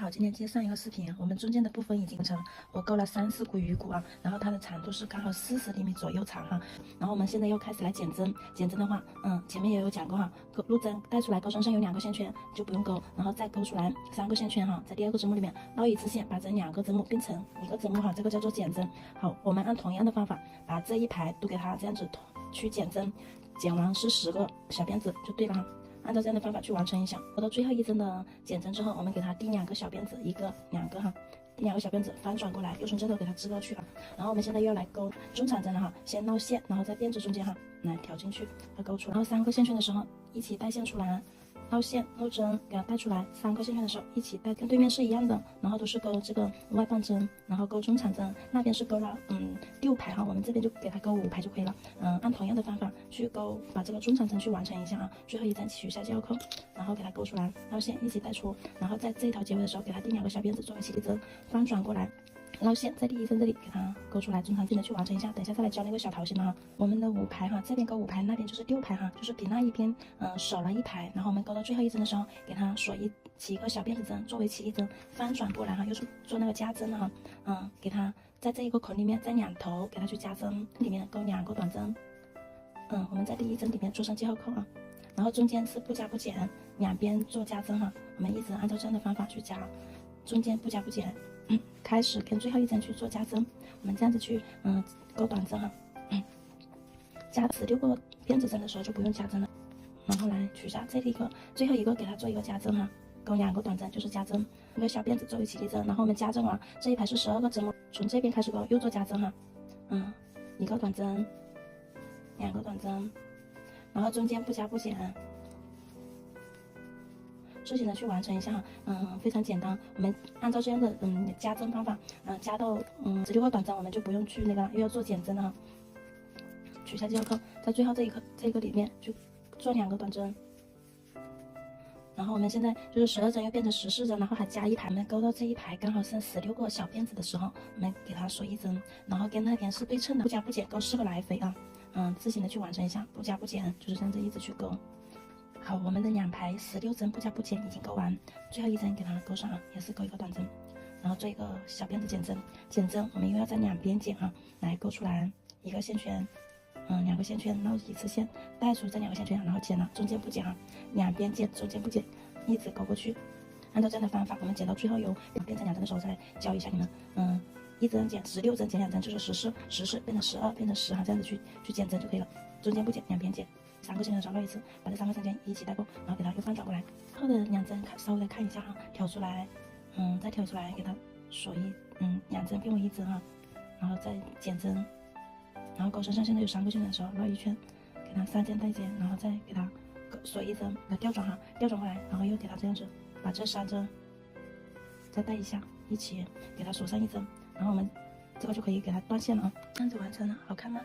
好，今天接上一个视频，我们中间的部分已经完成，我钩了3、4股鱼骨啊，然后它的长度是刚好40厘米左右长哈。然后我们现在又开始来减针，减针的话，前面也有讲过哈，入针带出来钩身上有2个线圈就不用钩，然后再钩出来3个线圈哈，在第2个针目里面绕一次线，把这2个针目变成1个针目哈，这个叫做减针。好，我们按同样的方法把这一排都给它这样子去减针，减完是10个小辫子就对了哈。按照这样的方法去完成一下，到最后一针的减针之后，我们给它滴2个小辫子，1个、2个哈，滴2个小辫子翻转过来，又从这头给它织过去啊。然后我们现在又要来钩中长针了哈，先绕线，然后在辫子中间哈来挑进去和钩出来，然后3个线圈的时候一起带线出来。绕线漏针给它带出来，3个线圈的时候一起带，跟对面是一样的，然后都是钩这个外棒针，然后钩中长针，那边是钩了6排哈，我们这边就给它钩5排就可以了。按同样的方法去钩，把这个中长针去完成一下啊。最后一针取下记号扣，然后给它钩出来，绕线一起带出，然后在这一条结尾的时候给它滴2个小辫子作为起立针，翻转过来。绕线在第1针这里给它钩出来，中长针的去完成一下，等一下再来教那个小桃心了哈。我们的5排哈，这边钩5排，那边就是6排哈，就是比那一边少了1排，然后我们钩到最后一针的时候，给它锁起一个小辫子针作为起立针，翻转过来哈，又是做那个加针了哈。给它在这一个孔里面，在2头给它去加针，里面钩2个短针。我们在第1针里面做上记号扣啊，然后中间是不加不减，两边做加针哈。我们一直按照这样的方法去加，中间不加不减。开始跟最后一针去做加针，我们这样子去钩短针哈。加16个辫子针的时候就不用加针了，然后来取下这一个最后一个给它做一个加针哈，钩2个短针就是加针，一个小辫子作为起立针，然后我们加针完这一排是12个针目，从这边开始钩又做加针哈。1个短针，2个短针，然后中间不加不减。自行的去完成一下哈，非常简单。我们按照这样的加针方法，加到16个短针，我们就不用去那个又要做减针了哈。取下记号扣，在最后这一个里面就做2个短针，然后我们现在就是12针又变成14针，然后还加1排，我们钩到这一排刚好剩16个小辫子的时候，我们给它锁1针，然后跟那边是对称的，不加不减，钩4个来回啊。自行的去完成一下，不加不减，就是这样子一直去钩。好，我们的2排16针不加不减已经钩完，最后一针给它钩上啊，也是钩1个短针，然后做一个小辫子减针。减针我们又要在2边减啊，来钩出来1个线圈，2个线圈绕一次线，带出这2个线圈，然后减了，中间不减啊，2边减，中间不减，一直钩过去。按照这样的方法，我们减到最后有变成2针的时候，再来教一下你们。1针减16针减2针就是14变成12变成10哈，这样子去减针就可以了，中间不减，2边减。3个线圈的时候绕一次，把这3个线圈一起带过，然后给它又翻转过来。后的2针稍微的看一下哈，挑出来，再挑出来给它锁2针变为1针哈，然后再减针，然后钩身上现在有3个线圈的时候绕一圈，给它3肩带肩，然后再给它锁1针，给它调转哈，调转过来，然后又给它这样子把这3针再带一下，一起给它锁上1针，然后我们这个就可以给它断线了啊。这样子完成了，好看吗？